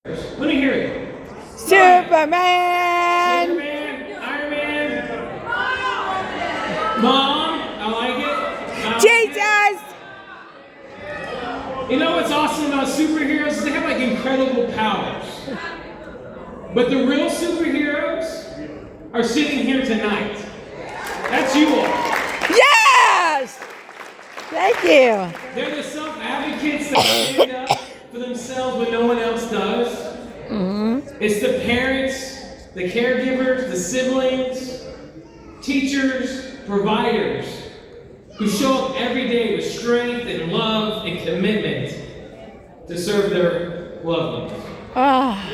Let me hear it. Superman! Superman, Iron Man. Mom, I like it. Jesus! You know what's awesome about superheroes is they have like incredible powers. But the real superheroes are sitting here tonight. That's you all. Yes! Thank you. They're the self-advocates that stand up for themselves when no one else does. It's the parents, the caregivers, the siblings, teachers, providers who show up every day with strength and love and commitment to serve their loved ones. Ah,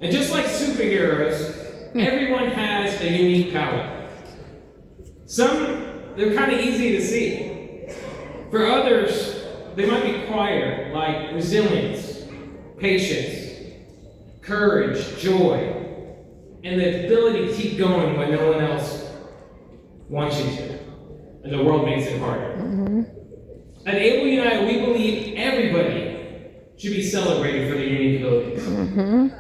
And just like superheroes, everyone has a unique power. Some, they're kind of easy to see. For others, they might be quieter, like resilience, patience, courage, joy, and the ability to keep going when no one else wants you to, and the world makes it harder. At Able United, we believe everybody should be celebrated for their unique abilities.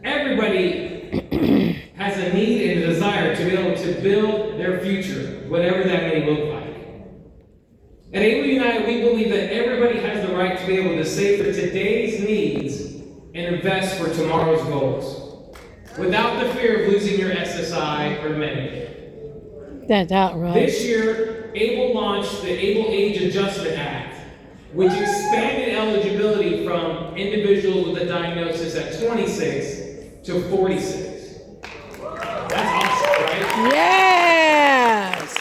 Everybody has a need and a desire to be able to build their future, whatever that may look like. At Able United, we believe that everybody has the right to be able to save for today's needs and invest for tomorrow's goals, without the fear of losing your SSI or Medicaid. that's outright. This year, ABLE launched the ABLE Age Adjustment Act, which expanded eligibility from individuals with a diagnosis at 26 to 46. That's awesome, right? Yes!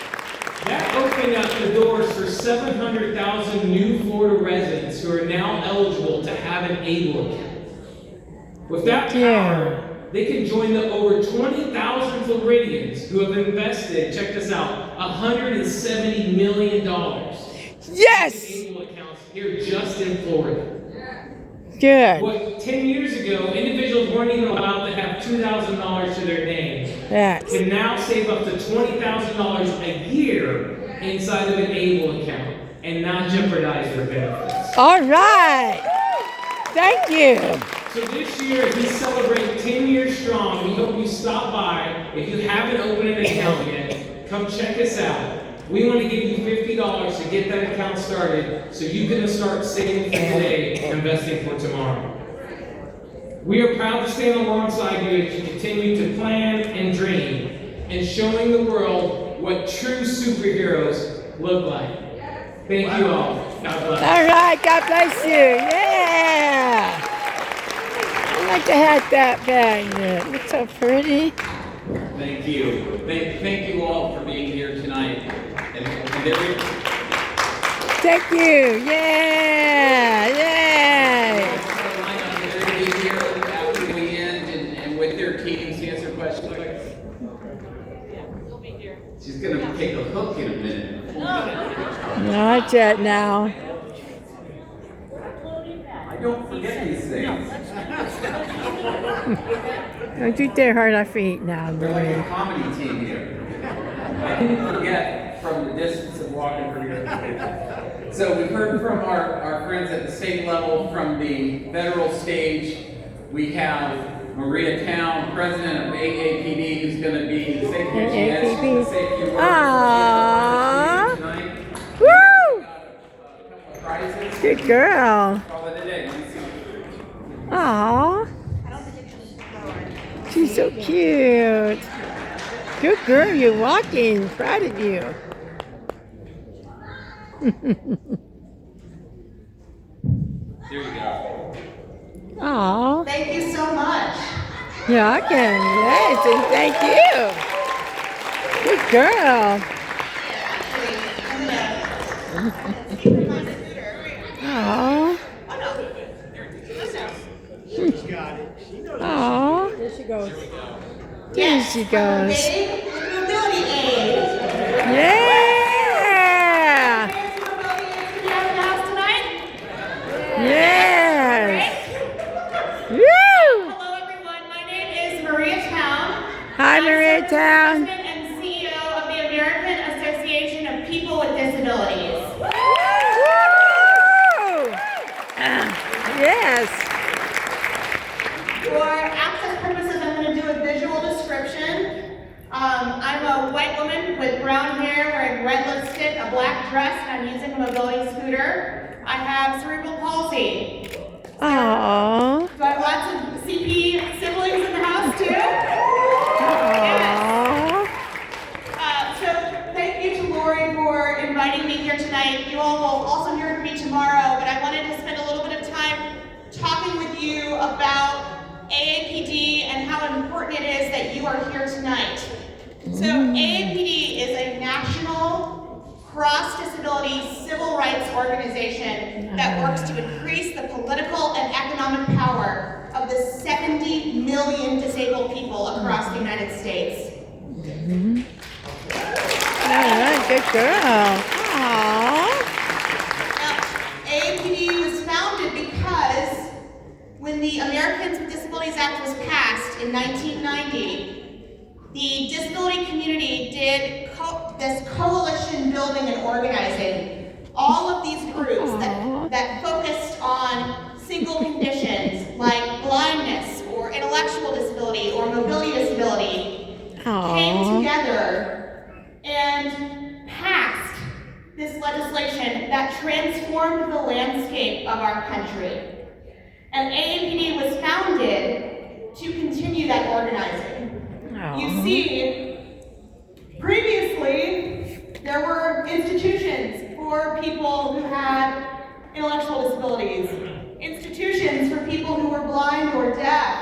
That opened up the doors for 700,000 new Florida residents who are now eligible to have an ABLE account. With that power, they can join the over 20,000 Floridians who have invested, check this out, $170 million Yes! in ABLE accounts here just in Florida. Good. What 10 years ago, individuals weren't even allowed to have $2,000 to their name, Yes. can now save up to $20,000 a year inside of an ABLE account and not jeopardize their benefits. All right. Thank you. So this year, we celebrate 10 years strong. We hope you stop by. If you haven't opened an account yet, come check us out. We want to give you $50 to get that account started so you can start saving for today and investing for tomorrow. We are proud to stand alongside you as you continue to plan and dream and showing the world what true superheroes look like. Thank you all. God bless. All right. God bless you. Yeah. I like to have that bag. It's so pretty. Thank you. Thank you all for being here tonight. And there we Thank you. Yeah. Yay. They're going to be here after we end and with their teams to answer questions. She's going to take a hook in a minute. Not yet now. I don't forget these things. Don't you dare hurt our feet now, We're like Marie. a comedy team here. I didn't forget from the distance of walking from here. So we've heard from our friends at the state level. From the federal stage, we have Maria Town, president of AAPD, who's going to be the safety AAPD. safety Aww. tonight. Woo! Prizes. Good girl. Call it a day. Let me see. Aw. She's so cute. Good girl, you're walking. Proud of you. There you go. Aw. Thank you so much. Yeah, I can. Yes, and thank you. Good girl. Aw. Aw. There she goes. There she goes. Big mobility aid. Yeah. Yes. Woo. Hello everyone, my name is Maria Town. Hi, Maria Town. President and CEO of the American Association of People with Disabilities. Woo. Yes. a black dress and I'm using a mobility scooter. I have cerebral palsy. Aww. Do I have lots of CP siblings in the house too? Aww. So thank you to Lori for inviting me here tonight. You all will also hear from me tomorrow, but I wanted to spend a little bit of time talking with you about AAPD and how important it is that you are here tonight. So AAPD is a national cross-disability civil rights organization that works to increase the political and economic power of the 70 million disabled people across the United States. All right, good girl. Aww. Now, AAPD was founded because when the Americans with Disabilities Act was passed in 1990, the disability community did this coalition building and organizing. All of these groups that focused on single conditions like blindness or intellectual disability or mobility disability came together and passed this legislation that transformed the landscape of our country. And AAPD was founded to continue that organizing. You see, previously, there were institutions for people who had intellectual disabilities, institutions for people who were blind or deaf,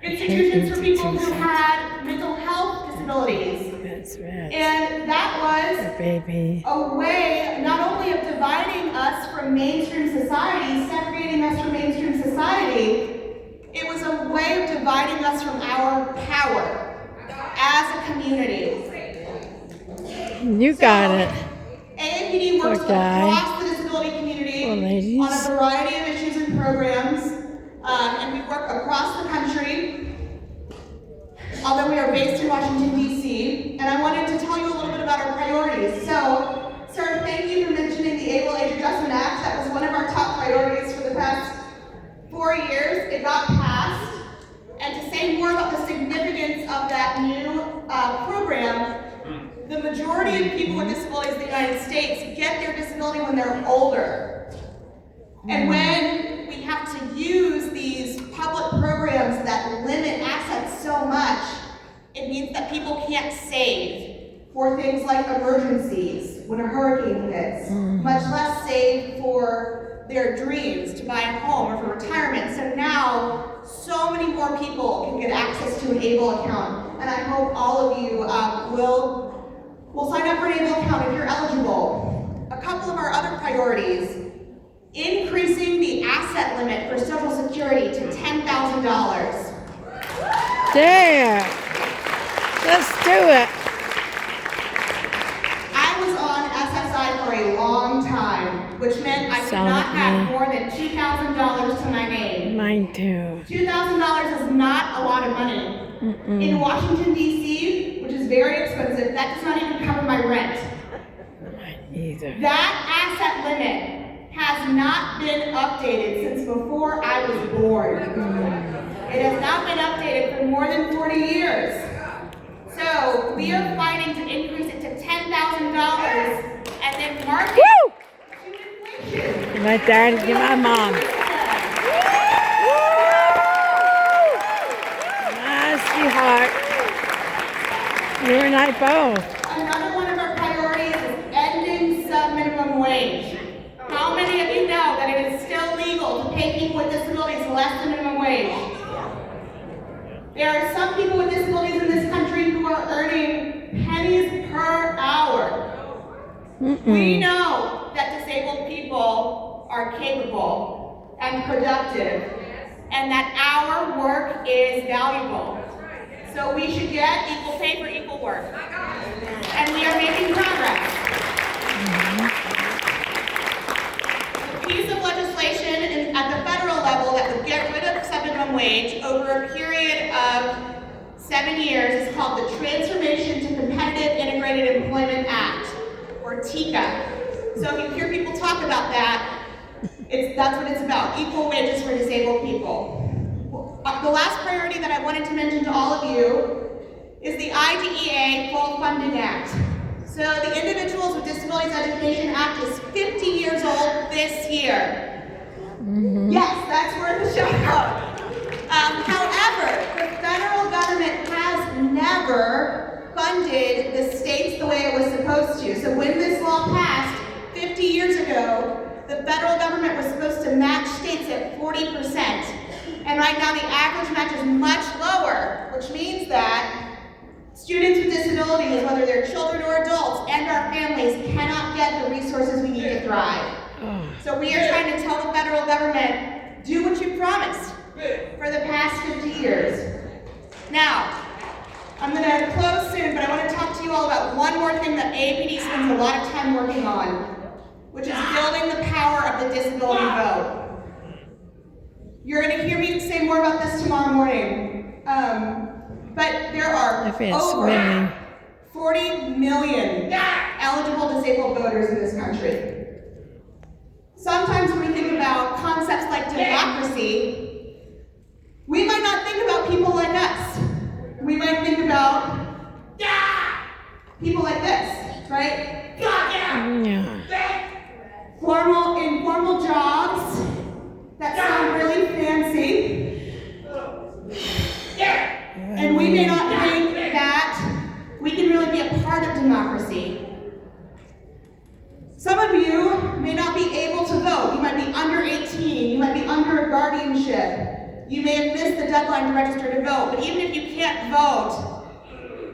institutions for people who had mental health disabilities. That's right. And that was Baby. a way not only of dividing us from mainstream society, separating us from mainstream society, it was a way of dividing us from our power as a community. You got it. AAPD works Poor guy. across the disability community Poor ladies. on a variety of issues and programs, and we work across the country, although we are based in Washington, D.C., and I wanted to tell you a little bit about our priorities. So, sir, thank you for mentioning the Able Age Adjustment Act. That was one of our top priorities for the past 4 years. It got passed. And to say more about the significance of that new program, the majority of people with disabilities in the United States get their disability when they're older. And when we have to use these public programs that limit assets so much, it means that people can't save for things like emergencies when a hurricane hits, much less save for their dreams to buy a home or for retirement. So now, so many more people can get access to an ABLE account. And I hope all of you will sign up for an ABLE account if you're eligible. A couple of our other priorities: increasing the asset limit for Social Security to $10,000. There. Let's do it. I was on SSI for a long time, which meant I did not have more than $2,000 to my name. Mine too. $2,000 is not a lot of money. In Washington, D.C., which is very expensive, that does not even cover my rent. Mine either. That asset limit has not been updated since before I was born. It has not been updated for more than 40 years. So we are fighting to increase it to $10,000 and then market Woo! to inflation. Give my dad, give my mom. Nice, sweetheart. You and I both. Another one of our priorities is ending sub-minimum wage. How many of you know that it is still legal to pay people with disabilities less than minimum wage? There are some people with disabilities in this country who are earning pennies per hour. We know that disabled people are capable and productive, and that our work is valuable. So we should get equal pay for equal work. And we are making progress. The piece of legislation at the federal level that would get rid of sub-minimum wage over a period of 7 years is called the Transformation to Competitive Integrated Employment Act, or TICA. So if you hear people talk about that, that's what it's about, equal wages for disabled people. The last priority that I wanted to mention to all of you is the IDEA Full Funding Act. So the Individuals with Disabilities Education Act is 50 years old this year. Yes, that's worth a shout out. However, the federal government has never funded the states the way it was supposed to. So when this law passed 50 years ago, the federal government was supposed to match states at 40%. And right now the average match is much lower, which means that students with disabilities, whether they're children or adults, and our families cannot get the resources we need to thrive. So we are trying to tell the federal government, do what you promised for the past 50 years. Now, I'm going to close soon, but I want to talk to you all about one more thing that AAPD spends a lot of time working on, which is building the power of the disability vote. You're going to hear me say more about this tomorrow morning. But there are over 40 million eligible disabled voters in this country. Sometimes when we think about concepts like democracy, we might not think about people like us. We might think about people like this, right? Informal jobs that sound really fancy. And we may not think that we can really be a part of democracy. Some of you may not be able to vote. You might be under 18. You might be under a guardianship. You may have missed the deadline to register to vote. But even if you can't vote,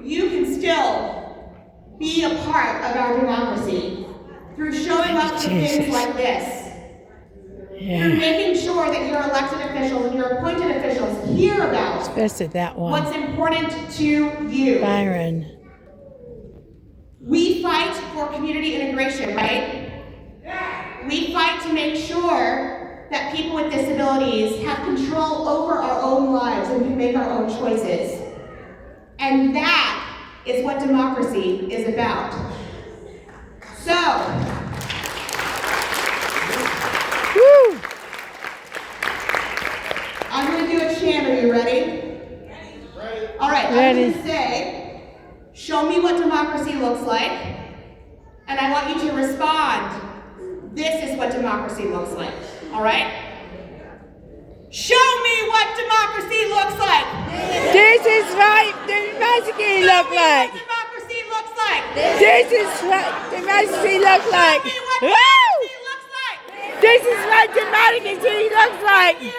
you can still be a part of our democracy through showing up to things like this. Through making sure that your elected officials and your appointed officials hear about Especially that one. what's important to you. Byron. We fight for community integration, right? We fight to make sure that people with disabilities have control over our own lives and can make our own choices. And that is what democracy is about. So, Woo! I'm going to do a chant. Are you ready? All right, Ready. I'm going to say, show me what democracy looks like, and I want you to respond, this is what democracy looks like. All right? Show me what democracy looks like. This is what democracy look Show me like. what democracy looks like. This is what democracy look like. Show me what Woo! democracy looks like. This is what democracy looks like. You.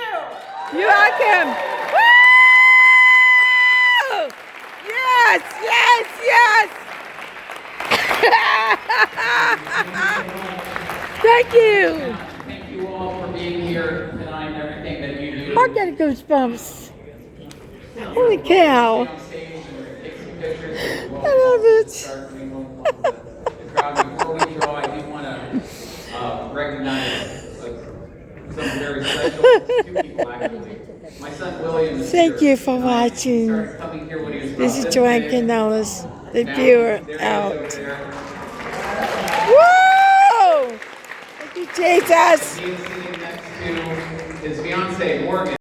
You're welcome. Woo! Yes, yes, yes. Thank you. Thank you all for being here tonight and everything that you do. I got goosebumps. Holy cow. On stage and take some pictures. I love it. Start mingling with the crowd. Before we go, I do want to recognize some very special two people actually. My son William is Thank here you for tonight. He watching. started coming here when he was This is about Joanne big. Canellis, the Now, viewer there he is out. over there. Woo! Thank you, Jesus. He is sitting next to his fiancee Morgan.